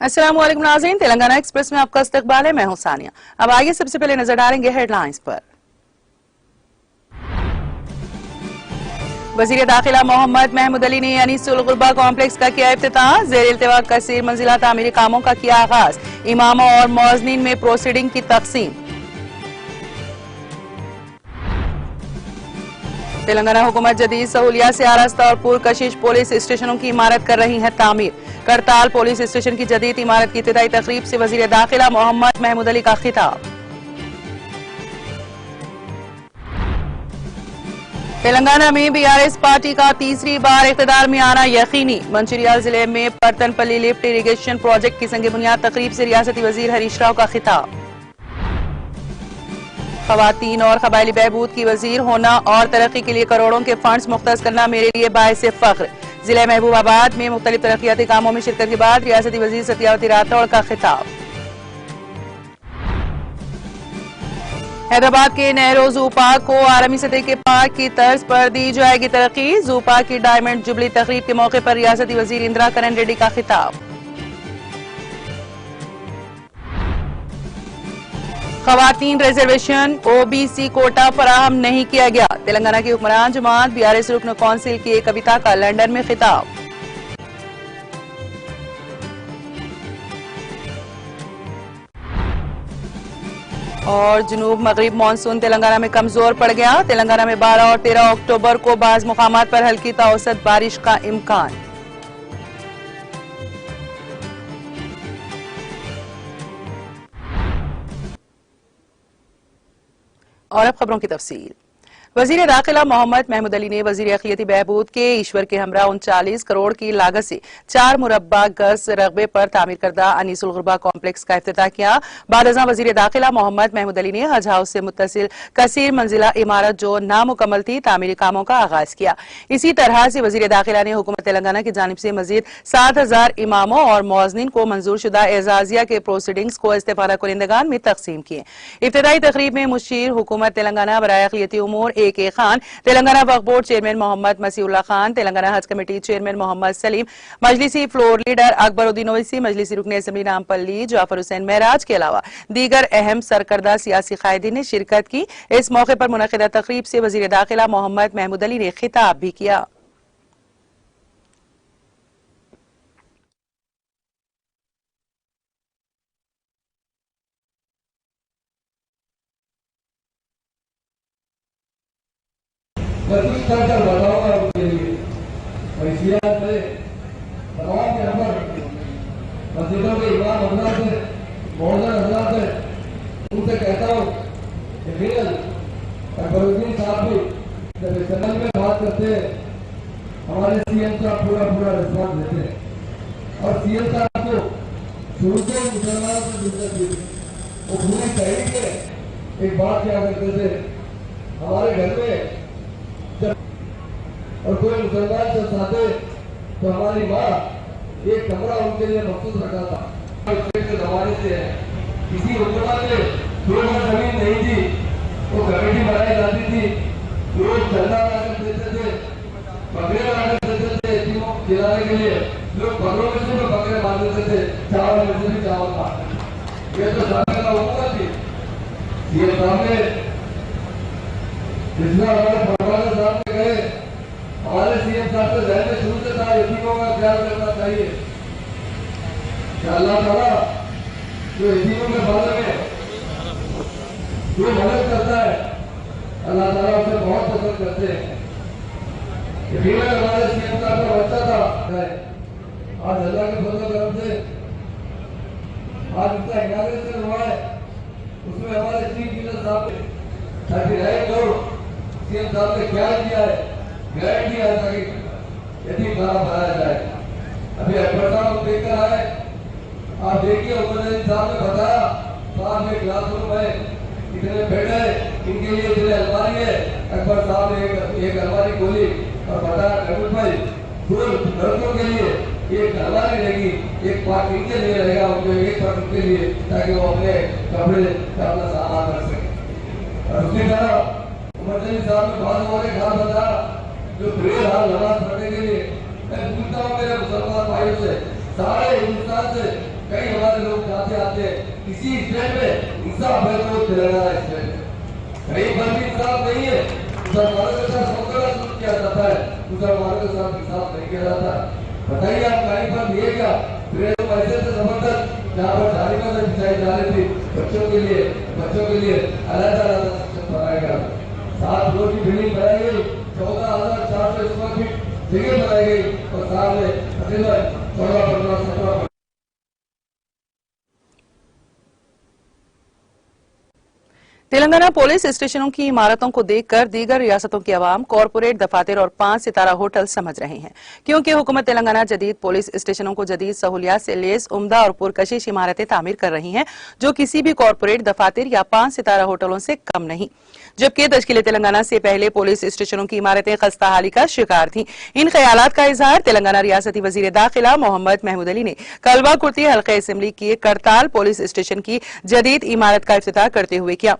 अस्सलाम वालेकुम नाज़रीन, तेलंगाना एक्सप्रेस में आपका इस्तकबाल है। मैं हूं सानिया। अब आइए सबसे पहले नजर डालेंगे हेडलाइंस पर। वजीर दाखिला मोहम्मद महमूद अली ने अनीसुल गुरबा कॉम्प्लेक्स का किया इफ्तिताह। जेर इल्तिवा कसीर मंजिला तामीरी कामों का किया आगाज। इमामों और मौज़नीन में प्रोसीडिंग की तकसीम। तेलंगाना हुकूमत जदीद सहूलियात से आरास्ता और पुरकशिश पुलिस स्टेशनों की इमारत कर रही है तामीर। करताल पुलिस स्टेशन की जदीद इमारत की इब्तिदाई तकरीब से वजीर दाखिला मोहम्मद महमूद अली का खिताब। तेलंगाना में बीआरएस पार्टी का तीसरी बार इक़्तिदार में आना यकीनी। मंचिरियाल जिले में परतनपल्ली लिफ्ट इरिगेशन प्रोजेक्ट की संग बुनियाद तकरीब से रियासती वजीर हरीश राव का खिताब। खवातीन और कबायली बहबूद की वजीर होना और तरक्की के लिए करोड़ों के फंड्स मुख्तस करना मेरे लिए बाइस फख्र। जिले महबूबाबाद में मुख्तलिफ तरक्याती कामों में शिरकत के बाद रियासती वजीर सत्यावती राठौड़ का खिताब। हैदराबाद के नेहरू जू पार्क को आलमी सतह के पार्क की तर्ज पर दी जाएगी तरक्की। जू पार्क की डायमंड जुबली तकरीब के मौके पर रियासती वजीर इंदिरा करण रेड्डी का खिताब। खवातीन रिजर्वेशन ओबीसी कोटा फराहम नहीं किया गया। तेलंगाना की हुक्मरान जमात बीआरएस रुकन कौंसिल की एक कविता का लंदन में खिताब। और जनूब मगरिब मानसून तेलंगाना में कमजोर पड़ गया। तेलंगाना में 12 और 13 अक्टूबर को बाज मुकामात पर हल्की ताउसत बारिश का इम्कान। और अब खबरों की तफसील। वजीर दाखिला मोहम्मद महमूद अली ने वजीर अक़लियती बहबूद के ईश्वर के हमरा 39 करोड़ की लागत से 4 मुरब्बा गज रकबे पर तामीर करदा अनीसुल गुरबा कॉम्प्लेक्स का इफ्तिताह किया। बाद अज़ां वजीर दाखिला मोहम्मद महमूद अली ने हज हाउस से मुत्तसिल कसीर मंजिला इमारत जो नामुकम्मल थी तामीरी कामों का आगाज किया। इसी तरह से वजीर दाखिला ने हुकूमत तेलंगाना की जानिब से मजीद 7,000 इमामों और मौज़नीन को मंजूर शुदा एजाजिया के प्रोसीडिंग्स को इस्तेफादा कुनिंदगान में तकसीम किए। इब्तिदाई तकरीब में मुशीर हुकूमत तेलंगाना बराए अक़लियती उमूर ए खान, तेलंगाना वक्फ बोर्ड चेयरमैन मोहम्मद मसीउल्लाह खान, तेलंगाना हज कमेटी चेयरमैन मोहम्मद सलीम, मजलिसी फ्लोर लीडर अकबरुद्दीन ओवैसी, मजलिसी रुकन असेंबली नामपल्ली जाफर हुसैन महराज के अलावा दीगर अहम सरकर्दा सियासी कायदीन ने शिरकत की। इस मौके पर मुनक़िदा तकरीब से वजीर दाखिला मोहम्मद महमूद अली ने खिताब भी किया। बताऊंगा उनके लिए वसीयत में तमाम के नंबर मस्जिदों के इमाम हजरात से मौजूद हजरात से उनसे कहता हूँ कि फिर अकबरुद्दीन साहब भी जब इस सदन में बात करते हैं हमारे सीएम साहब पूरा रिस्पॉन्स देते हैं और सीएम साहब को शुरू से मुसलमानों से दिलचस्पी वो पूरी तहरीक में एक बात क्या करते थे हमारे घर में और कोई मुसलमान जब चाहते तो हमारी माँ एक कमरा उनके लिए मखसूस रखा था। जमाने से है किसी मुसलमान में थोड़ी जमीन नहीं थी वो कमेटी बनाई जाती थी। लोग चंदा बनाकर देते थे, बकरे बनाकर देते थे यतीमों को खिलाने के लिए। लोग बकरों में से बकरे बांध देते थे, चावल में से भी चावल बांटते। ये तो सरकार का हुकूमत थी। ये सामने जितना हमारे फरमाना साहब में गए हमारे सीएम साहब से जहन में शुरू से था यतीमों का ख्याल करना चाहिए। अल्लाह ताला जो यतीमों के बारे में जो मदद करता है अल्लाह ताला उसे बहुत पसंद करते हैं। हमारे सीएम साहब का बच्चा था आज अल्लाह के फजल करम से आज उसका इनाग्रेशन हुआ है। उसमें हमारे चीफ मिनिस्टर साहब ने 39 करोड़ सीएम साहब ने ख्याल किया है, गारंटी है ताकि यतीम खाना बनाया जाए। अभी अकबर साहब को देखकर आए, आप देखिए उन्होंने साहब ने बताया साहब में क्लासरूम है, इतने बेड है, इनके लिए इतने अलमारी है। अकबर साहब ने एक अलमारी खोली और बताया कबूल भाई लड़कों के लिए एक अलमारी रहेगी, एक पार्ट इनके लिए रहेगा, उनको एक पार्ट उनके लिए, ताकि वो अपने कपड़े अपना सामान रख सके। और उसकी तरह मजलिस साहब ने बात वाले कहा बताया जो बेहाल नमाज पढ़ने के लिए मैं पूछता हूँ मेरे मुसलमान भाइयों से सारे हिंदुस्तान से कई हमारे लोग जाते आते किसी स्टेट में इंसाफ है तो तेलंगाना स्टेट में कहीं पर भी इंसाफ नहीं है। मुसलमानों के साथ समझौता शुरू किया जाता है, मुसलमानों के साथ इंसाफ नहीं किया जाता। बताइए आप कहीं पर लिए क्या पैसे से जबरदस्त जहाँ पर जालिमा से बिछाई जा रही थी बच्चों के लिए अलग अलग सेक्शन बनाया गया। 7 फ्लोर की बिल्डिंग बनाई गई, 14,400 स्क्वायर फीट जगह बनाई गई और सामने तकरीबन 14-15-17 तेलंगाना पुलिस स्टेशनों की इमारतों को देखकर दीगर रियासतों की आवाम कॉरपोरेट दफातर और 5 सितारा होटल समझ रहे हैं, क्योंकि हुकूमत तेलंगाना जदीद पुलिस स्टेशनों को जदीद सहूलियात से लेस उम्दा और पुरकशिश इमारतें तामीर कर रही हैं, जो किसी भी कॉरपोरेट दफातर या 5 सितारा होटलों से कम नहीं। जबकि तश्कील तेलंगाना से पहले पुलिस स्टेशनों की इमारतें खस्ताहाली का शिकार थीं। इन ख्यालात का इजहार तेलंगाना रियासती वजीर दाखिला मोहम्मद महमूद अली ने कलवा कुर्ती हल्के असेंबली की करताल पुलिस स्टेशन की जदीद इमारत का इफ्तिताह करते हुए किया।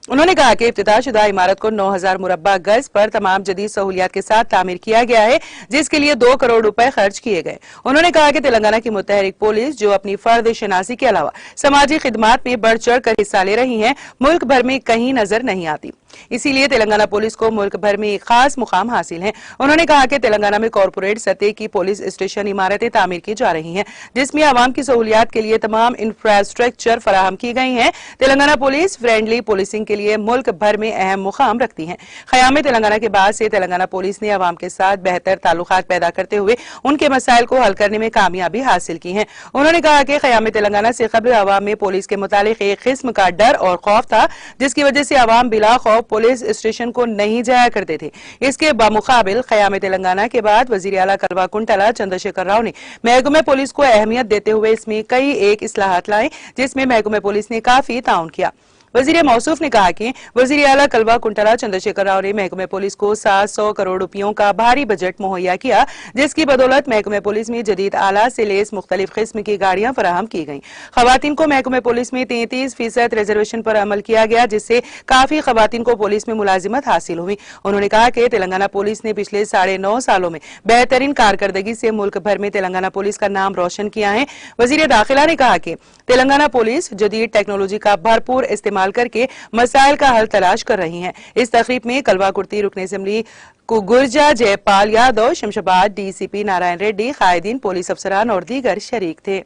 उन्होंने कहा कि इफ्तिताशुदा इमारत को 9,000 मुरब्बा गज पर तमाम जदीद सहूलियात के साथ तामीर किया गया है, जिसके लिए 2 करोड़ रुपए खर्च किए गए। उन्होंने कहा कि तेलंगाना की मुतहरिक पुलिस, जो अपनी फर्द शनासी के अलावा समाजी खिदमात में बढ़ चढ़ कर हिस्सा ले रही है, मुल्क भर में कहीं नजर नहीं आती। इसीलिए तेलंगाना पुलिस को मुल्क भर में एक खास मुकाम हासिल है। उन्होंने कहा कि तेलंगाना में कॉरपोरेट सतह की पुलिस स्टेशन इमारतें तामीर की जा रही हैं, जिसमें आवाम की सहूलियात के लिए तमाम इंफ्रास्ट्रक्चर फराहम की गई हैं। तेलंगाना पुलिस फ्रेंडली पुलिसिंग के लिए मुल्क भर में अहम मुकाम रखती है। क़याम तेलंगाना के बाद से तेलंगाना पुलिस ने आवाम के साथ बेहतर ताल्लुकात पैदा करते हुए उनके मसाइल को हल करने में कामयाबी हासिल की है। उन्होंने कहा कि क़याम तेलंगाना से कबल आवाम में पुलिस के मुतालिक एक किस्म का डर और खौफ था, जिसकी वजह से आवाम बिला खौफ पुलिस स्टेशन को नहीं जाया करते थे। इसके बामुकाबिल क़याम तेलंगाना के बाद वजीर आला कलवा कुंटला चंद्रशेखर राव ने महकमे पुलिस को अहमियत देते हुए इसमें कई एक इस्लाहात लाए, जिसमें महकमे पुलिस ने काफी ताउन किया। वजीर मौसूफ ने कहा कि वजीर आला कलवा कुंटला चंद्रशेखर राव ने महकमे पुलिस को 700 करोड़ रुपयों का भारी बजट मुहैया किया, जिसकी बदौलत महकमे पुलिस में जदीद आला से लेस मुख्तलिफ किस्म की गाड़ियां फराहम की गईं। खवातीन को महकमे पुलिस में 33% रिजर्वेशन पर अमल किया गया, जिससे काफी खवातीन को पुलिस में मुलाजिमत हासिल हुई। उन्होंने कहा कि तेलंगाना पुलिस ने पिछले 9.5 सालों में बेहतरीन कारकर्दगी से मुल्क भर में तेलंगाना पुलिस का नाम रोशन किया है। वजीर दाखिला ने कहा कि तेलंगाना पुलिस जदीद टेक्नोलॉजी का भरपूर इस्तेमाल करके मसाइल का हल तलाश कर रही है। इस तकरीब में कलवा कुर्ती रुकन असेंबली को गुर्जा जयपाल यादव, शमशाबाद डीसीपी नारायण रेड्डी, कायदीन, पुलिस अफसरान और दीगर शरीक थे।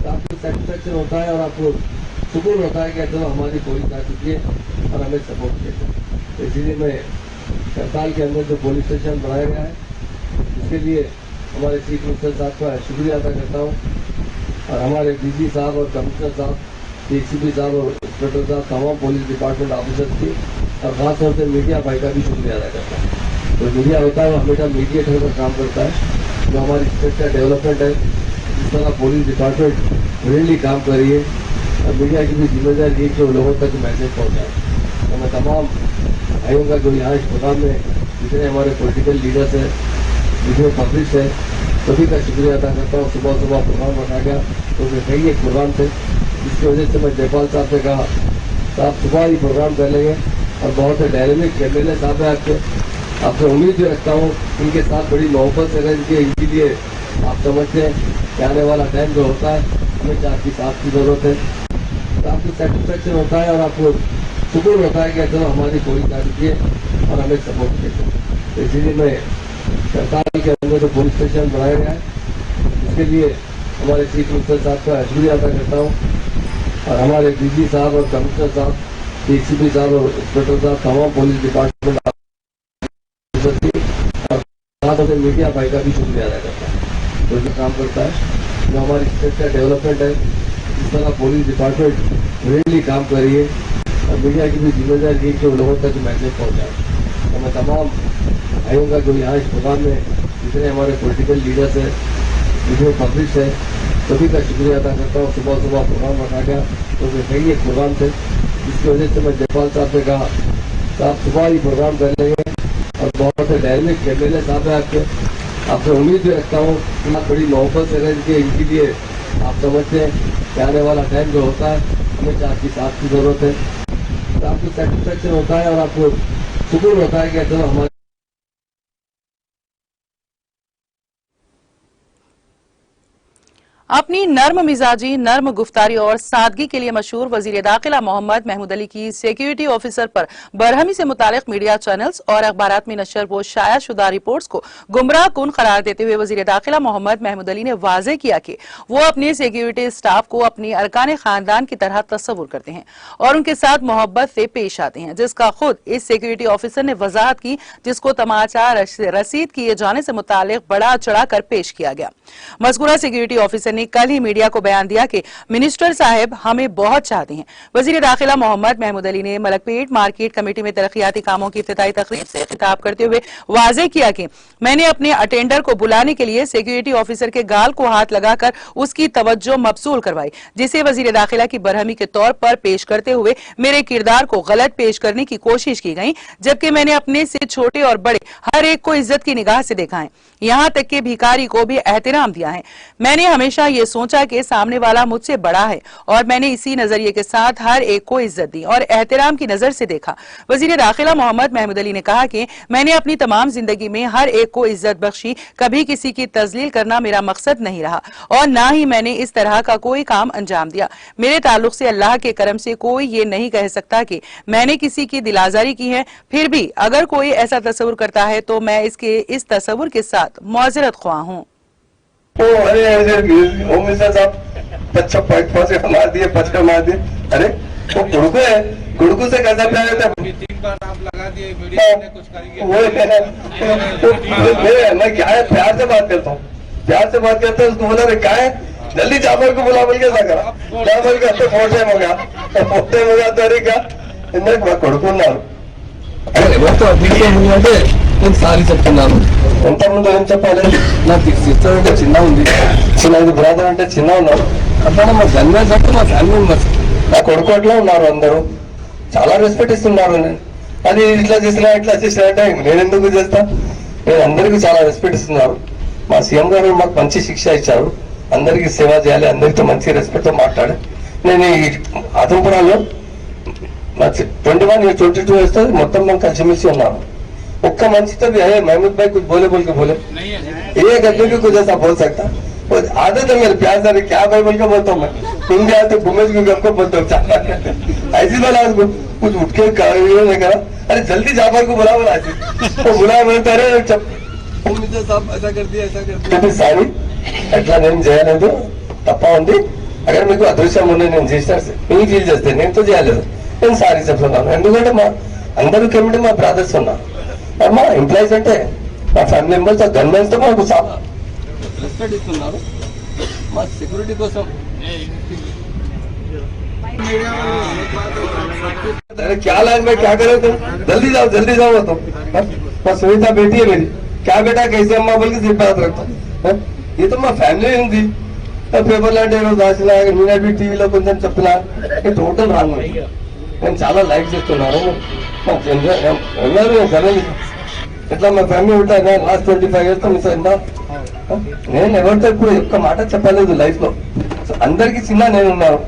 आपको सेटिस्फेक्शन होता है और आपको सुकून होता है कि जो हमारी पुलिस आ चुकी है और हमें सपोर्ट किया। इसीलिए मैं करताल के अंदर जो पुलिस स्टेशन बनाया गया है, इसके लिए हमारे चीफ मिनिस्टर साहब का शुक्रिया अदा करता हूँ और हमारे डीजी साहब और कमिश्नर साहब, डीसीपी साहब और इंस्पेक्टर साहब, तमाम पुलिस डिपार्टमेंट ऑफिसर्स की और खासतौर से मीडिया भाई का भी शुक्रिया अदा करता हूँ। तो मीडिया होता है वो हमेशा मीडिएटर का काम करता है, जो हमारी स्टेट का डेवलपमेंट है, जिस तरह पुलिस डिपार्टमेंट रियली काम कर रही है और मीडिया की भी जिम्मेदारी है कि वो लोगों तक मैसेज पहुँचाए। तो मैं तमाम भाइयों का जो यहाँ इस प्रोग्राम में जितने हमारे पॉलिटिकल लीडर्स हैं, जितने पब्लिक है, सभी का शुक्रिया अदा करता हूँ। सुबह सुबह प्रोग्राम रखा गया तो कई एक प्रोग्राम थे, जिसकी वजह से मैं जयपाल साहब से कहा साहब सुबह ही प्रोग्राम कर लेंगे और बहुत से डायनेमिक एमएलए साहब है आपसे उम्मीद भी रखता हूँ, इनके साथ बड़ी मोहब्बत से इनके लिए आप समझते हैं कि आने वाला टाइम जो होता है हमें आपकी साथ की जरूरत है। तो आपको सेटिस्फेक्शन होता है और आपको सुकून होता है कि जो हमारी पुलिस आ चुकी है और हमें सपोर्ट किया। इसीलिए मैं करताल के अंदर जो पुलिस स्टेशन बनाया गया है, इसके लिए हमारे चीफ मिनिस्टर साहब का शुक्रिया अदा करता हूँ और हमारे डीजी साहब और कमिश्नर साहब, डीसीपी साहब और इंस्पेक्टर साहब, तमाम पुलिस डिपार्टमेंट ऑफिसर की और खासतौर से मीडिया भाई का भी शुक्रिया अदा करता है, जो भी काम करता है, जो हमारी स्टेट का डेवलपमेंट है, जिस तरह पुलिस डिपार्टमेंट रियली काम कर रही है और मीडिया की भी जिम्मेदारी है कि वो लोगों तक मैसेज पहुँचाए। तो मैं तमाम भाइयों का जो यहाँ इस प्रोग्राम में जितने हमारे पॉलिटिकल लीडर्स हैं, जितने पब्लिक है, सभी का शुक्रिया अदा करता हूँ। सुबह सुबह प्रोग्राम रखा गया तो कई एक प्रोग्राम थे, जिसकी वजह से मैं जयपाल साहब से कहा साहब सुबह ही प्रोग्राम कर लेंगे और बहुत से डायनेमिक एमएलए साहब है आपसे उम्मीद भी रखता हूँ कि आप बड़ी मोहब्बत से इनके लिए आप समझते हैं कि आने वाला टाइम जो होता है हमें आपकी साथ की जरूरत है। तो आपको सेटिस्फेक्शन होता है और आपको सुकून होता है कि जो हमारे अपनी नर्म मिजाजी, नर्म गुफ्तारी और सादगी के लिए मशहूर वजीर दाखिला मोहम्मद महमूद अली की सिक्योरिटी ऑफिसर पर बरहमी से मुतालिक मीडिया चैनल्स और अखबारात में नशर वो शाया शुदा रिपोर्ट्स को गुमराह कुन करार देते हुए वजीर दाखिला मोहम्मद महमूद अली ने वाजे किया कि वो अपने सिक्योरिटी स्टाफ को अपनी अरकान खानदान की तरह तस्वुर करते हैं और उनके साथ मोहब्बत से पेश आते हैं, जिसका खुद इस सिक्योरिटी ऑफिसर ने वजाहत की, जिसको तमाचा रसीद किए जाने से मुतालिक बड़ा चढ़ाकर पेश किया गया। मज़कूरा सिक्योरिटी ऑफिसर ने कल ही मीडिया को बयान दिया कि मिनिस्टर साहब हमें बहुत चाहते हैं। वजीर दाखिला मोहम्मद महमूद अली ने मलकपेट मार्केट कमेटी में तरक्याती कामों की इफ्तिताई तकरीब से खिताब करते हुए वाजे किया कि मैंने अपने अटेंडर को बुलाने के लिए सिक्योरिटी ऑफिसर के गाल को हाथ लगाकर उसकी तवज्जो मबसूल करवाई, जिसे वजीर दाखिला की बरहमी के तौर पर पेश करते हुए मेरे किरदार को गलत पेश करने की कोशिश की गई, जबकि मैंने अपने से छोटे और बड़े हर एक को इज्जत की निगाह से देखा है, यहाँ तक कि भिखारी को भी एहतराम दिया है। मैंने हमेशा ये सोचा कि सामने वाला मुझसे बड़ा है और मैंने इसी नजरिए के साथ हर एक को इज्जत दी और एहतराम की नजर से देखा। वजीर दाखिला मोहम्मद महमूद अली ने कहा कि मैंने अपनी तमाम जिंदगी में हर एक को इज्जत बख्शी, कभी किसी की तजलील करना मेरा मकसद नहीं रहा और ना ही मैंने इस तरह का कोई काम अंजाम दिया। मेरे ताल्लुक से अल्लाह के करम से कोई ये नहीं कह सकता कि मैंने किसी की दिलाजारी की है। फिर भी अगर कोई ऐसा तस्वुर करता है तो मैं इसके इस तस्वुर के साथ मौजरत ख्वाह हूँ। अरे होम मिनिस्टर साहब 5 मार दिए, 5 मार दिए। अरे वो गुड़कू है, गुड़कू से कैसा प्यार होता है? 3 बार आप लगा दिए, मीडिया ने कुछ करेंगे। मैं क्या है, प्यार से बात करता हूँ, प्यार से बात करता हूँ। उसको बोला रे क्या है, जल्दी जाफर को बुला, बोल के ऐसा करा। जाफर का तो फोन टाइम हो गया, फोन टाइम हो गया तो अरे क्या गुड़कू ना మొత్తం అభివృద్ధి అంటే నేను సారీ చెప్తున్నాను. ఎంత ముందు ఏం చెప్పాలి? నాకు సిస్టర్ అంటే చిన్న ఉంది, చిన్నది బ్రదర్ అంటే చిన్న ఉన్నారు. అట్లా మా జన్మేజ్ అంటే మా ఫ్యామిలీ మెంబర్స్. నా కొడుకు అట్లా ఉన్నారు, అందరూ చాలా రెస్పెక్ట్ ఇస్తున్నారు. అది ఇట్లా చేసినా ఇట్లా చేసినా అంటే నేను ఎందుకు చేస్తా? నేను అందరికీ చాలా రెస్పెక్ట్ ఇస్తున్నారు. మా సీఎం గారు మాకు మంచి శిక్ష ఇచ్చారు, అందరికీ సేవ చేయాలి, అందరితో మంచి రెస్పెక్ట్ తో మాట్లాడి. నేను ఈ ఆతంపురాల్లో 21 या 22 इयर्स तक మొత్తం మనం కలిసిమెలిసి ఉన్నాము. ఒక్క మంచితో भी है महमूद भाई कुछ बोले बोल के बोले एक आदमी भी कुछ ऐसा बोल सकता? आदत है मेरे प्यार से, क्या भाई बोल के बोलता हूँ मैं। हिंदी आते घूमे हमको बोलता हूँ ऐसी बोला उसको, कुछ उठ के नहीं करा। अरे जल्दी जाफर को बुला, बोला ऐसी तो बुला बोलता अरे హోమ్ మినిస్టర్ సాబ్ ऐसा कर दिया, ऐसा कर दिया. సారీ ఎట్లా నేను చేయలేదు, తప్ప ఉంది. అక్కడ మీకు అదృశ్యం ఉంది, నేను చేసిన మీకు ఫీల్ చేస్తే నేను చేయలేదు. నేను సారీ చెప్తున్నాను, ఎందుకంటే మా అందరూ కమిటీ మా బ్రదర్స్ ఉన్నారు, మా ఎంప్లాయీస్ అంటే మా ఫ్యామిలీ మెంబర్స్, గవర్నమెంట్ తో మాకు రెస్పెక్ట్ ఇస్తున్నారు మా సెక్యూరిటీ కోసం. अरे क्या लाइन में क्या करे तुम, जल्दी जाओ तुम। मैं सुनीता बेटी है मेरी, क्या बेटा कैसे अम्मा बोल के सिर्फ बात रखता। ये तो मैं फैमिली ఉంది. పేపర్ లాంటి రాసిన నేను టీవీలో కొంచెం చెప్పినా టోటల్ రాంగ్. నేను చాలా లైక్ చేస్తున్నాను, ఇట్లా మా ఫ్యామిలీ ఉంటాయి. లాస్ట్ 25 years మిస్ అయిందా? నేను ఎవరితో ఇప్పుడు ఒక్క మాట చెప్పలేదు లైఫ్ లో. అందరికి చిన్న నేను ఉన్నాను,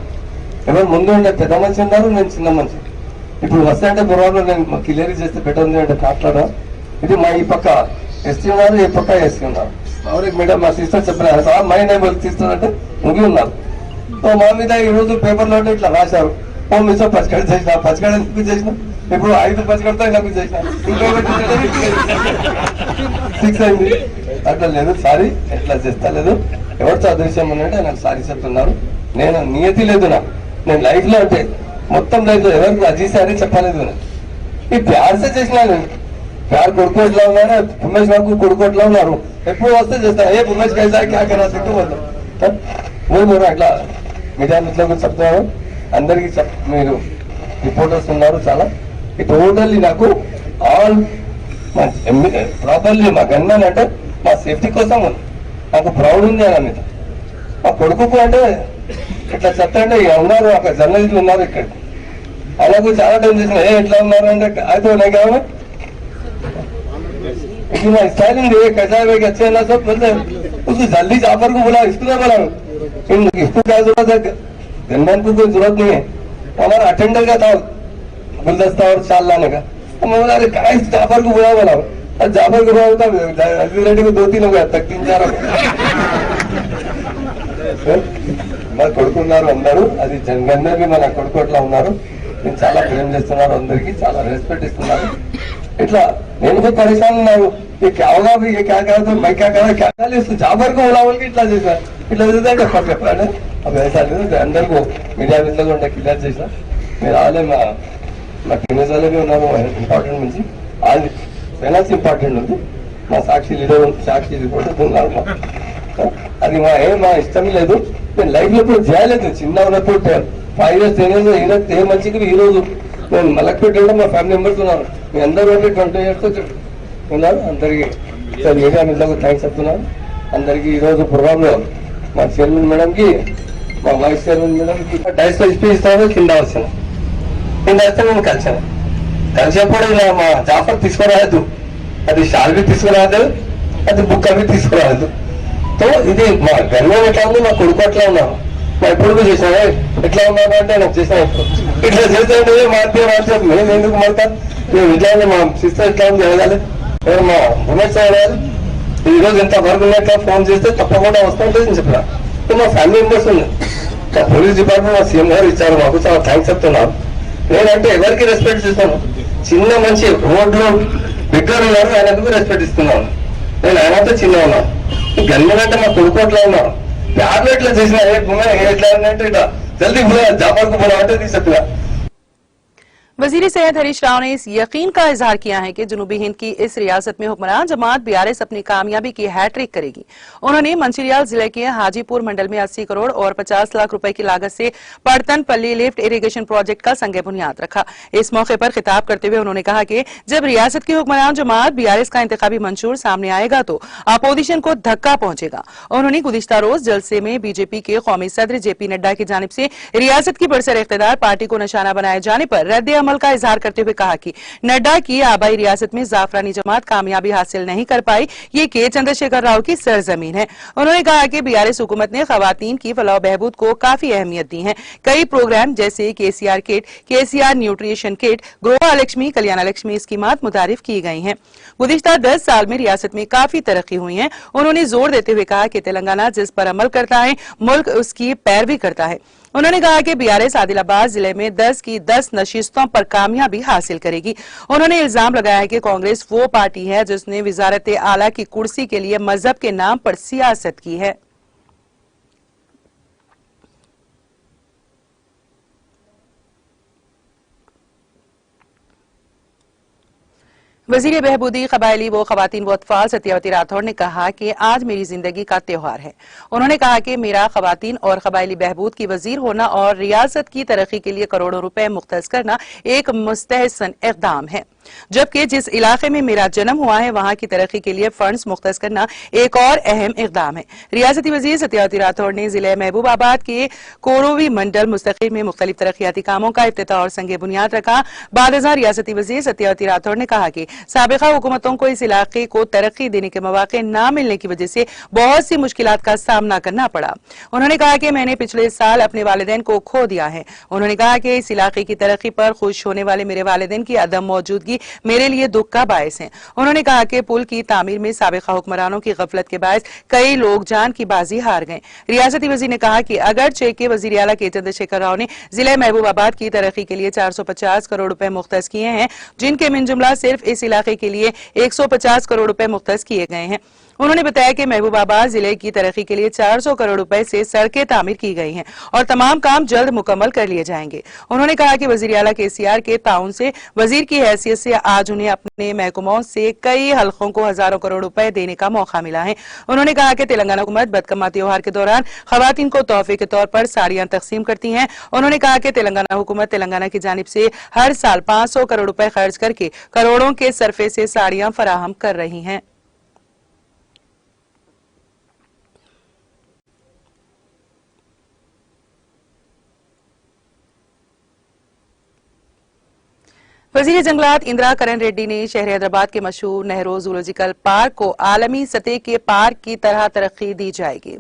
ఎవరు ముందు ఉండే పెద్ద మనిషి ఉన్నారు, నేను చిన్న మనిషి. ఇప్పుడు వస్తే అంటే పొరపాటు నేను క్లియర్ చేస్తే బెటర్ ఉంది అంటే మాట్లాడా. ఇది మా ఈ పక్క ఎస్టీ ఉన్నారు, ఈ పక్క ఎస్సీ ఉన్నారు. ఎవరికి మేడం మా సిస్టర్ చెప్పినారు సార్ మై నేమ్ తీస్తానంటే ముగి ఉన్నారు. మా మీద ఈ రోజు పేపర్లో ఇట్లా రాశారు, ఓ మిస్ పచ్చడి చేసిన, పచ్చడి ఎందుకు చేసిన, ఇప్పుడు 5 పచ్చడితో నాకు చేసిన, ఇంకొకటి 6 అయింది. అట్లా లేదు, సారీ ఎట్లా చేస్తా లేదు. ఎవరితో అదృశ్యం ఉందంటే నాకు సారీ చెప్తున్నారు. నేను నియతి లేదు నాకు, నేను లైఫ్ లో అంటే మొత్తం లైఫ్ లో ఎవరికి అజీసే అని చెప్పలేదు. నేను ఈ ప్యార్సే చేసినా, నేను ప్యార్ కొడుకోట్లా ఉన్నాడు, ఉమేష్ బాబు కొడుకోట్లా ఉన్నారు. ఎప్పుడు వస్తే చేస్తా, ఏ ఉమేష్ కైసా క్యా కరా సిక్కు పోతాం. మీరు అట్లా మీడియా మిత్రులకు చెప్తున్నారు, అందరికి మీరు రిపోర్టర్స్ ఉన్నారు చాలా. ఈ టోటల్లీ నాకు ఆల్ ప్రాపర్లీ మా గన్మెన్ అంటే మా సేఫ్టీ కోసం ఉంది, నాకు ప్రౌడ్ ఉంది అన్న మీద. మా కొడుకు అంటే ఇట్లా చెప్తాంటే ఉన్నారు, అక్కడ జర్నలిస్టులు ఉన్నారు ఇక్కడ, అలాగే చాలా టైం చేసిన ఎట్లా ఉన్నారు అంటే అయితే नहीं क्या मैं स्टाइलिंग दे कैसा है अच्छे ना सब, मतलब उसको जल्दी जाफर को बोला, इसको ना बोला, इसको क्या जरूरत है, गनमैन को कोई जरूरत नहीं है. हमारा अटेंडर का था गुलदस्ता और शाल लाने का, मैं बोला अरे काय जाफर को बुला बोला, और जाफर को बोला अजीज रेड्डी को 2-3 हो गया तक 3-4 మా కొడుకున్నారు అందరూ, అది జనగణనే మన కొడుకు అట్లా ఉన్నారు. నేను చాలా ప్రేమ చేస్తున్నారు, అందరికి చాలా రెస్పెక్ట్ ఇస్తున్నారు. ఇట్లా నేను కూడా పరేషాన్ ఉన్నారు. ये क्या होगा भाई, ये क्या करा तो मैं क्या करा, क्या करा इस जाफर को बोला बोल के इట్లా చేశా, ఇట్లా చేశాక చెప్పాడు. अब ऐसा नहीं అందరికీ మీడియా మిత్రులు ఉంటే క్లియర్ చేశా. మీరు ఆలే మా టీమేజ్ వాళ్ళే ఉన్నారు ఇంపార్టెంట్ నుంచి, అది ఫైనాన్స్ ఇంపార్టెంట్ ఉంది. మా సాక్షి లీడర్ సాక్షి రిపోర్టర్ ఉన్నారు. అది మా ఇష్టం లేదు. నేను లైఫ్ లో ఇప్పుడు చేయలేదు. చిన్న ఉన్నప్పుడు 5 years 10 years ఈరోజు ఏ మంచికి ఈ రోజు నేను మలక్పేట మా ఫ్యామిలీ మెంబర్స్ ఉన్నారు. మీ అందరూ 20 years ఉన్నారు. అందరికి మీడియా మిత్రులకు థ్యాంక్స్ చెప్తున్నాను. అందరికి ఈ రోజు ప్రోగ్రామ్ లో మా చైర్మన్ మేడం కి, మా వైస్ చైర్మన్ మేడం కి డైస్ లో స్పీచ్ ఇస్తాను. కింద వస్తాను, కింద వస్తే నేను కలిసినప్పుడు ఇలా మా జాఫర్ తీసుకురాదు, అది షాల్ బి తీసుకురాదు, అది బుక్ అవి తీసుకురాదు. తో ఇది మా గర్వం ఎట్లా ఉంది, మా కొడుకు అట్లా ఉన్నాను. మా ఇప్పుడు చేసాను ఎట్లా ఉన్నాను అంటే నాకు చేసాను ఇట్లా చేస్తే మార్చే మేము ఎందుకు మారుతాం, మేము ఇట్లా ఉంది. మా సిస్టర్ ఎట్లా ఉంది జరగాలి, మా ఉమెన్స్ జరగాలి. ఈ రోజు ఎంత వర్క్ ఉన్నట్లా ఫోన్ చేస్తే తప్పకుండా వస్తుంటుంది అని చెప్పిన. మా ఫ్యామిలీ మెంబర్స్ ఉంది, మా పోలీస్ డిపార్ట్మెంట్ మా సీఎం గారు ఇచ్చారు, మాకు చాలా థ్యాంక్స్ చెప్తున్నాను. నేనంటే ఎవరికి రెస్పెక్ట్ ఇస్తాను, చిన్న మంచి రోడ్లు బిగ్గర్ ఉన్నారు ఆయనకు రెస్పెక్ట్ ఇస్తున్నాను. నేను ఆయనతో చిన్న ఉన్నాను. గన్నంటే మా కొడుకు అట్లా ఉన్నాను. ప్యార్లు ఎట్లా చేసిన ఎట్లా అంటే ఇట్లా జల్దీ జాఫర్ కు बोला అంటే చెప్పిన. वजीर सैयद हरीश राव ने इस यकीन का इजहार किया है कि जनूबी हिंद की इस रियासत में हुक्मरान जमात बीआरएस अपनी कामयाबी की हैट्रिक करेगी। उन्होंने मंचिरियाल जिले के हाजीपुर मंडल में 80 करोड़ और 50 लाख रुपए की लागत से पड़तनपल्ली लिफ्ट इरिगेशन प्रोजेक्ट का संग बुनियाद रखा। इस मौके पर खिताब करते हुए उन्होंने कहा कि जब रियासत की हुक्मरान जमात बीआरएस का इंतखाबी मंशूर सामने आएगा तो अपोजिशन को धक्का पहुंचेगा। उन्होंने गुज़िश्ता रोज जलसे में बीजेपी के कौमी सदर जेपी नड्डा की जानिब से रियासत की बरसर इख्तिदार पार्टी को निशाना बनाए जाने पर रद्द अमल का इजहार करते हुए कहा कि नड्डा की आबाई रियासत में जाफरानी जमात कामयाबी हासिल नहीं कर पाई, ये के चंद्रशेखर राव की सरजमीन है। उन्होंने कहा कि बीआरएस हुकूमत ने खवातीन की फलाह बहबूद को काफी अहमियत दी है। कई प्रोग्राम जैसे KCR kit, KCR nutrition kit, गृह लक्ष्मी, कल्याण लक्ष्मी स्कीमात मुतारिफ की गई हैं। गुज़िश्ता 10 साल में रियासत में काफी तरक्की हुई है। उन्होंने जोर देते हुए कहा कि तेलंगाना जिस पर अमल करता है मुल्क उसकी पैरवी करता है। उन्होंने कहा कि बीआरएस आदिलाबाद जिले में 10 की 10 नशिस्तों पर कामयाबी हासिल करेगी। उन्होंने इल्जाम लगाया है कि कांग्रेस वो पार्टी है जिसने वजारत आला की कुर्सी के लिए मजहब के नाम पर सियासत की है। वजीर बहबूदी कबायली व खवातीन व अतफाल सत्यावती राठौड़ ने कहा कि आज मेरी जिंदगी का त्योहार है। उन्होंने कहा कि मेरा खवातीन और कबायली बहबूद की वजीर होना और रियासत की तरक्की के लिए करोड़ों रुपए मुख्तस करना एक मुस्तहसन इक़दाम है, जबकि जिस इलाके में मेरा जन्म हुआ है वहां की तरक्की के लिए फंड्स मुख्तस करना एक और अहम इक़दाम है। रियासती वजीर सत्यावती राठौड़ ने जिले महबूबाबाद के कोरोवी मंडल मुस्तकिल में मुख्तलिफ तरक्याती कामों का इफ्तिताह और संगे बुनियाद रखा। बादशाह रियासती वजीर सत्यावती राठौड़ ने कहा कि साबिका हुकूमतों को इस इलाके को तरक्की देने के मौके न मिलने की वजह से बहुत सी मुश्किलात का सामना करना पड़ा। उन्होंने कहा कि मैंने पिछले साल अपने वालिदैन को खो दिया है। उन्होंने कहा कि इस इलाके की तरक्की पर खुश होने वाले मेरे वालिदैन की अदम मौजूदगी मेरे लिए दुख का बायस है। उन्होंने कहा कि पुल की तामीर में साबिका हुक्मरानों की गफलत के बायस कई लोग जान की बाजी हार गए। रियासती वजीर ने कहा कि अगर के वजीर आला के चंद्रशेखर राव ने जिले महबूबाबाद की तरक्की के लिए 450 करोड़ रुपए मुख्तस किए हैं, जिनके मिन जुमला सिर्फ इस इलाके के लिए 150 करोड़ रुपए मुख्तस किए गए हैं। उन्होंने बताया कि महबूबाबाद जिले की तरक्की के लिए 400 करोड़ रुपए से सड़कें तामीर की गई हैं और तमाम काम जल्द मुकम्मल कर लिए जाएंगे। उन्होंने कहा कि वजीर आला केसीआर के ताउन से वजीर की हैसियत से आज उन्हें अपने महकमों से कई हल्कों को हजारों करोड़ रुपए देने का मौका मिला है। उन्होंने कहा कि तेलंगाना हुकूमत बदकम्मा त्योहार के दौरान खवातीन को तोहफे के तौर पर साड़ियां तकसीम करती हैं। उन्होंने कहा कि तेलंगाना हुकूमत तेलंगाना की जानिब से हर साल 500 करोड़ रुपए खर्च करके करोड़ों के सरफे से साड़ियां फराहम कर रही हैं। वजीर जंगलात इंदिरा करण रेड्डी ने शहर हैदराबाद के मशहूर नेहरू जूलॉजिकल पार्क को आलमी सतह के पार्क की तरह तरक्की दी जाएगी।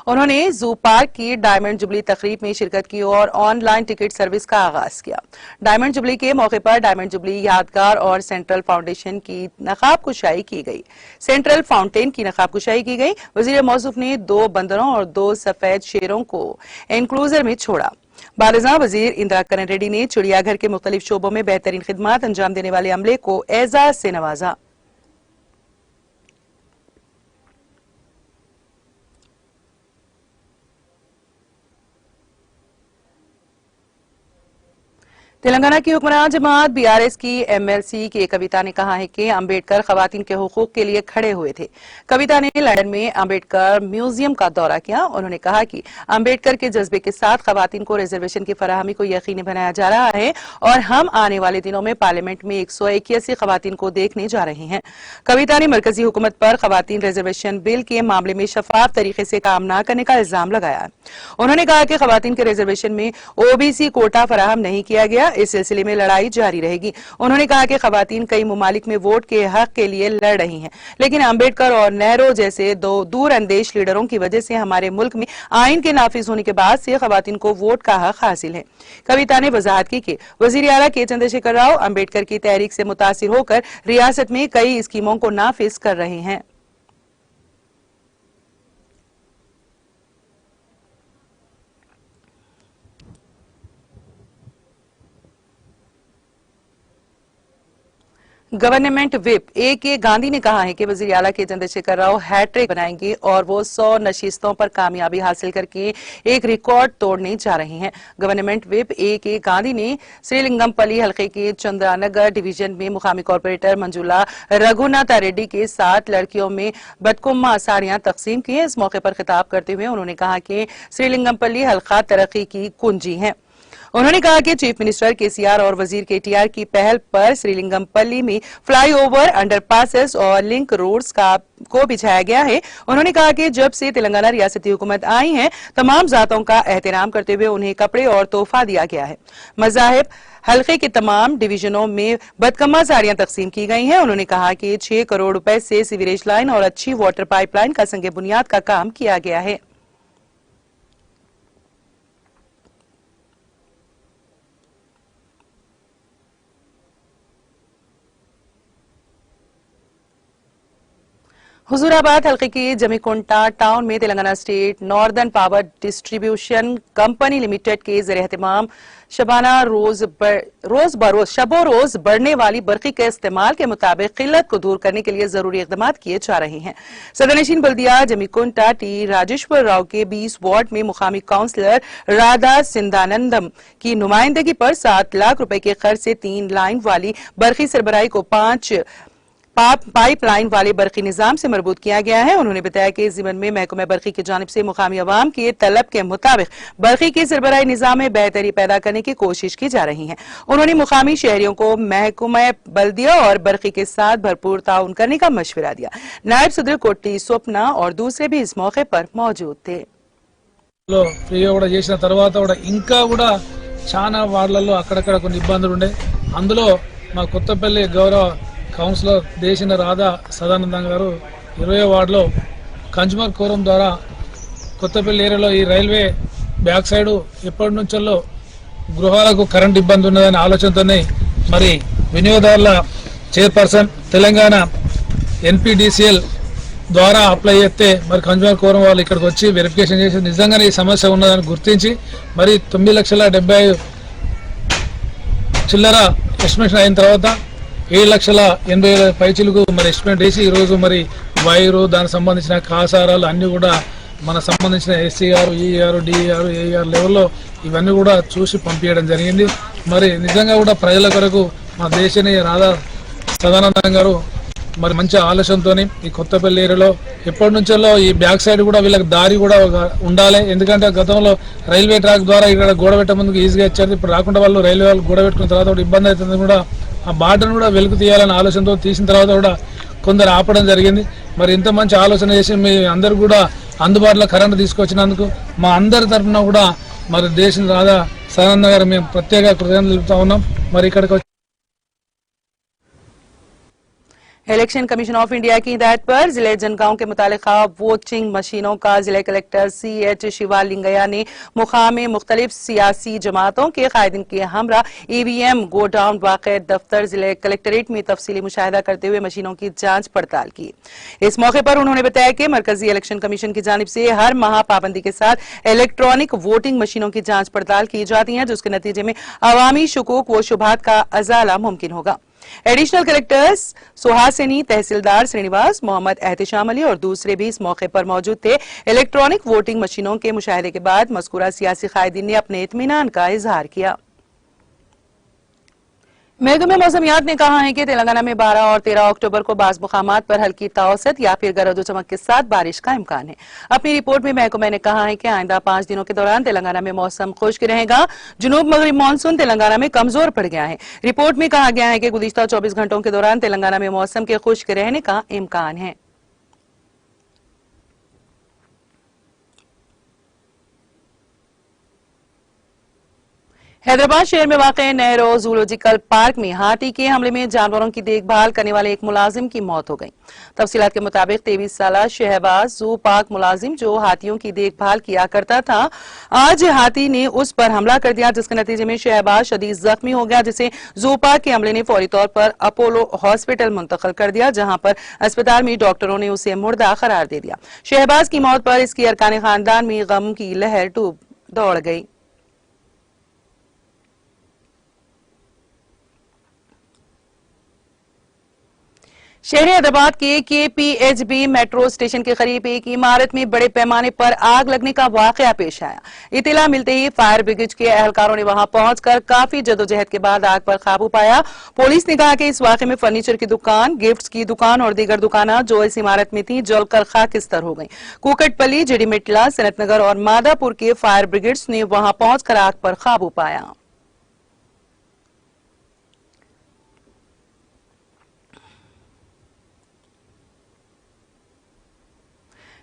उन्होंने जू पार्क की डायमंड जुबली तकरीब में शिरकत की और ऑनलाइन टिकट सर्विस का आगाज किया। डायमंड जुबली के मौके पर डायमंड जुबली यादगार और सेंट्रल फाउंडेशन की नकाब कुशाई की गई। सेंट्रल फाउंटेन की नकाब कुशाई की गई। वजीर मौसूफ ने 2 बंदरों और 2 सफेद शेरों को एनक्लोजर में छोड़ा। बालिज़ा वजीर इंदिरा करण रेड्डी ने चिड़ियाघर के मुख्तलिफ शोबों में बेहतरीन खिदमात अंजाम देने वाले अमले को एजाज से नवाजा। तेलंगाना की हुक्मरान जमात बीआरएस की एमएलसी के कविता ने कहा है कि अंबेडकर खवातीन के हुकूक के लिए खड़े हुए थे। कविता ने लंदन में अंबेडकर म्यूजियम का दौरा किया। उन्होंने कहा कि अंबेडकर के जज्बे के साथ खवातीन को रिजर्वेशन की फराहमी को यकीनी बनाया जा रहा है और हम आने वाले दिनों में पार्लियामेंट में 181 खवातीन को देखने जा रहे हैं। कविता ने मरकजी हुकूमत पर खवातीन रिजर्वेशन बिल के मामले में शफाफ तरीके से काम न करने का इल्जाम लगाया। उन्होंने कहा कि खवातीन के रिजर्वेशन में ओबीसी कोटा फराहम नहीं किया गया। इस सिलसिले में लड़ाई जारी रहेगी। उन्होंने कहा कि खवातीन कई मुमालिक में वोट के हक के लिए लड़ रही हैं, लेकिन अंबेडकर और नेहरू जैसे 2 दूरअंदेश लीडरों की वजह से हमारे मुल्क में आइन के नाफिज होने के बाद से खवातीन को वोट का हक हासिल है। कविता ने वजाहत की कि वजीर आला के चंद्रशेखर राव अंबेडकर की तहरीक से मुतासिर होकर रियासत में कई स्कीमों को नाफिज कर रहे हैं। Government whip A K. गांधी ने कहा है कि वजीर आला के चंद्रशेखर राव हैट्रिक बनाएंगे और वो 100 नशिस्तों पर कामयाबी हासिल करके एक रिकॉर्ड तोड़ने जा रहे हैं। Government whip A K. गांधी ने श्रीलिंगमपल्ली हल्के के चंद्रानगर डिवीजन में मुकामी कॉर्पोरेटर मंजुला रघुनाथ रेड्डी के साथ लड़कियों में बदकुम्मा साड़ियां तकसीम की। इस मौके पर खिताब करते हुए उन्होंने कहा कि श्रीलिंगमपल्ली हल्का तरक्की की कुंजी है। उन्होंने कहा कि चीफ मिनिस्टर केसीआर और वजीर केटीआर की पहल पर श्रीलिंगमपल्ली में फ्लाईओवर, अंडरपासेस और लिंक रोड्स को बिछाया गया है। उन्होंने कहा कि जब से तेलंगाना रियासती हुकूमत आई है, तमाम जातों का एहतराम करते हुए उन्हें कपड़े और तोहफा दिया गया है। मज़ाहिब हल्के के तमाम डिवीजनों में बदकम्मा साड़ियां तकसीम की गई हैं। उन्होंने कहा कि 6 करोड़ रुपए से सीवरेज लाइन और अच्छी वाटर पाइपलाइन का संगे बुनियाद का काम किया गया है। हुजूराबाद हल्के के जमीकुंटा टाउन में Telangana state northern power distribution company limited के ज़ेर-ए-एहतमाम शबाना शबो रोज बढ़ने वाली बरक़ी के इस्तेमाल के मुताबिक किल्लत को दूर करने के लिए जरूरी इक़दाम किए जा रहे हैं। सदरनशीन बल्दिया जमीकुंटा टी राजेश्वर राव के 20 वार्ड में मुकामी काउंसलर राधा सिंधानंदम की नुमाइंदगी पर 7 लाख रुपए के खर्च से 3 लाइन वाली बरक़ी सरबराही को 5 पाइपलाइन वाले बरक़ी निजाम से मरबूत किया गया है। उन्होंने बताया कि इस ज़िमन में महकमा बरक़ी की जानिब से मुकामी अवाम के तलब के मुताबिक बरक़ी के सरबराही निजाम में बेहतरी पैदा करने की कोशिश की जा रही है। उन्होंने मुकामी शहरियों को महकमा बल्दिया और बरक़ी के साथ भरपूर ताउन करने का मशवरा दिया। नायब सदर कोटी स्वप्ना और दूसरे भी इस मौके पर मौजूद थे। చాలా వార్డులలో అక్కడక్కడ కొన్ని ఇబ్బందులు ఉండే అందులో మా కొత్తపల్లి గౌరవ కౌన్సిలర్ దేశిన రాధా సదానందం గారు 20వ వార్డులో కన్జ్యూమర్ కోరం ద్వారా కొత్తపల్లి ఏరియాలో ఈ రైల్వే బ్యాక్ సైడ్ ఎప్పటి నుంచో గృహాలకు కరెంట్ ఇబ్బంది ఉన్నదనే ఆలోచనతోనే మరి వినియోగదారుల చైర్పర్సన్ తెలంగాణ ఎన్పీడీసీఎల్ ద్వారా అప్లై చేస్తే మరి కన్జ్యూమర్ కోరం వాళ్ళు ఇక్కడికి వచ్చి వెరిఫికేషన్ చేసి నిజంగానే ఈ సమస్య ఉన్నదని గుర్తించి మరి 9,70,000 చిల్లర ఎస్టిమేషన్ అయిన తర్వాత 7,80,000 పైచిలకు మరి ఎస్టిమేట్ వేసి ఈరోజు మరి వైరు దానికి సంబంధించిన కాసారాలు అన్నీ కూడా మన సంబంధించిన ఎస్సీఆర్, ఈఆర్, డిఆర్, ఏఆర్ లెవెల్లో ఇవన్నీ కూడా చూసి పంపించడం జరిగింది। మరి నిజంగా కూడా ప్రజల కొరకు మా దేశీయ రాధా సదానందం గారు మరి మంచి ఆలోచనతోని ఈ కొత్తపల్లి ఏరియాలో ఎప్పటి నుంచో ఈ బ్యాక్ సైడ్ కూడా వీళ్ళకి దారి కూడా ఉండాలి। ఎందుకంటే గతంలో రైల్వే ట్రాక్ ద్వారా ఇక్కడ గోడ పెట్టే ముందుకు ఈజీగా ఇచ్చారు, ఇప్పుడు రాకుండా వాళ్ళు రైల్వే వాళ్ళు గోడ పెట్టుకున్న తర్వాత కూడా ఇబ్బంది అవుతుంది, కూడా ఆ బార్డర్ను కూడా వెలుగు తీయాలనే ఆలోచనతో తీసిన తర్వాత కూడా కొందరు ఆపడం జరిగింది। మరి ఇంత మంచి ఆలోచన చేసి మీ అందరు కూడా అందుబాటులో కరెంట్ తీసుకొచ్చినందుకు మా అందరి తరఫున కూడా మరి దేశం రాధా సదానంద గారు మేము ప్రత్యేక కృతజ్ఞతలు తెలుపుతా ఉన్నాం। మరి ఇక్కడికి इलेक्शन कमीशन ऑफ इंडिया की हिदायत पर जिले जनगांव के मुतालिका वोटिंग मशीनों का जिले कलेक्टर CH शिवालिंगया ने मुकाम में मुख्तलिफ सियासी जमातों के कायदीन के हमरा EVM गोडाउन वाक़ दफ्तर जिले कलेक्टरेट में तफसीली मुशाहिदा करते हुए मशीनों की जांच पड़ताल की। इस मौके पर उन्होंने बताया कि मरकजी इलेक्शन कमीशन की जानिब से हर माह पाबंदी के साथ इलेक्ट्रॉनिक वोटिंग मशीनों की जांच पड़ताल की जाती है, जिसके नतीजे में अवामी शुकूक व शुबहात का अजाला मुमकिन होगा। एडिशनल कलेक्टर्स सुहासिनी, तहसीलदार श्रीनिवास, मोहम्मद एहतिशाम अली और दूसरे भी इस मौके पर मौजूद थे। इलेक्ट्रॉनिक वोटिंग मशीनों के मुशाहिदे के बाद मज़कूरा सियासी कायदीन ने अपने इत्मीनान का इजहार किया। महकमे मौसमियात ने कहा है कि तेलंगाना में 12 और 13 अक्टूबर को बाज़ मुकामात पर हल्की तावसत या फिर गरज चमक के साथ बारिश का इम्कान है। अपनी रिपोर्ट में महकमे ने कहा है कि आइंदा 5 दिनों के दौरान तेलंगाना में मौसम खुश्क रहेगा। जुनूब मगरिब मानसून तेलंगाना में कमजोर पड़ गया है। रिपोर्ट में कहा गया है कि गुज़िश्ता 24 घंटों के दौरान तेलंगाना में मौसम के खुश्क रहने का इम्कान है। हैदराबाद शहर में वाक़ नेहरू जूलॉजिकल पार्क में हाथी के हमले में जानवरों की देखभाल करने वाले एक मुलाजिम की मौत हो गई। तफसीलात के मुताबिक 23 साला शहबाज जू पार्क मुलाजिम जो हाथियों की देखभाल किया करता था, आज हाथी ने उस पर हमला कर दिया, जिसके नतीजे में शहबाज शदीद जख्मी हो गया, जिसे जू पार्क के अमले ने फौरी तौर पर अपोलो हॉस्पिटल मुंतकिल कर दिया, जहां पर अस्पताल में डॉक्टरों ने उसे मुर्दा करार दे दिया। शहबाज की मौत पर इसकी अरकान खानदान में गम की लहर दौड़ गई। शहर हैदराबाद के KPHB मेट्रो स्टेशन के करीब एक इमारत में बड़े पैमाने पर आग लगने का वाकया पेश आया। इत्तला मिलते ही फायर ब्रिगेड के एहलकारों ने वहां पहुंचकर काफी जदोजहद के बाद आग पर काबू पाया। पुलिस ने कहा कि इस वाकये में फर्नीचर की दुकान, गिफ्ट्स की दुकान और दीगर दुकानें जो इस इमारत में थी जलकर खाकिस्तर हो गई। कुकटपल्ली, जेडीमेटला, सनतनगर और मादापुर के फायर ब्रिगेड्स ने वहां पहुंचकर आग पर काबू पाया।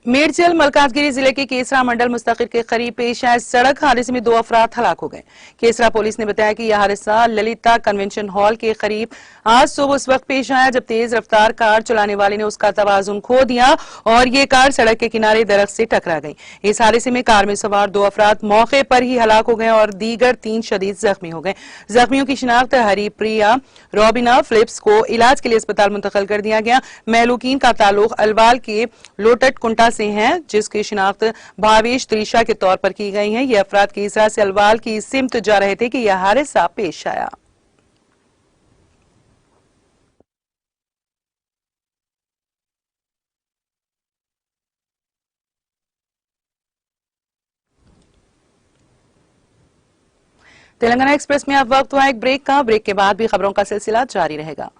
मेडचल मलकाजगिरी जिले के केसरा मंडल मुस्तकिर के करीब पेश आए सड़क हादसे में 2 अफराद हलाक हो गए। केसरा पुलिस ने बताया कि यह हादसा ललिता कन्वेंशन हॉल के करीब आज सुबह उस वक्त पेश आया जब तेज रफ्तार कार चलाने वाले ने उसका तवाजुन खो दिया और ये कार सड़क के किनारे दरख्त से टकरा गई। इस हादसे में कार में सवार 2 अफराद मौके पर ही हलाक हो गए और दीगर 3 शदीद जख्मी हो गए। जख्मियों की शिनाख्त हरीप्रिया रॉबिना फिलिप्स को इलाज के लिए अस्पताल मुंतकिल कर दिया गया। महलूकीन का ताल्लुक अलवाल के लोटट कुंटा से हैं, जिसकी शिनाख्त भावेश त्रिशा के तौर पर की गई है। ये अफराद केसरा से अलवाल की सिमत जा रहे थे कि यह हादसा पेश आया। तेलंगाना एक्सप्रेस में अब वक्त हुआ एक ब्रेक का। ब्रेक के बाद भी खबरों का सिलसिला जारी रहेगा।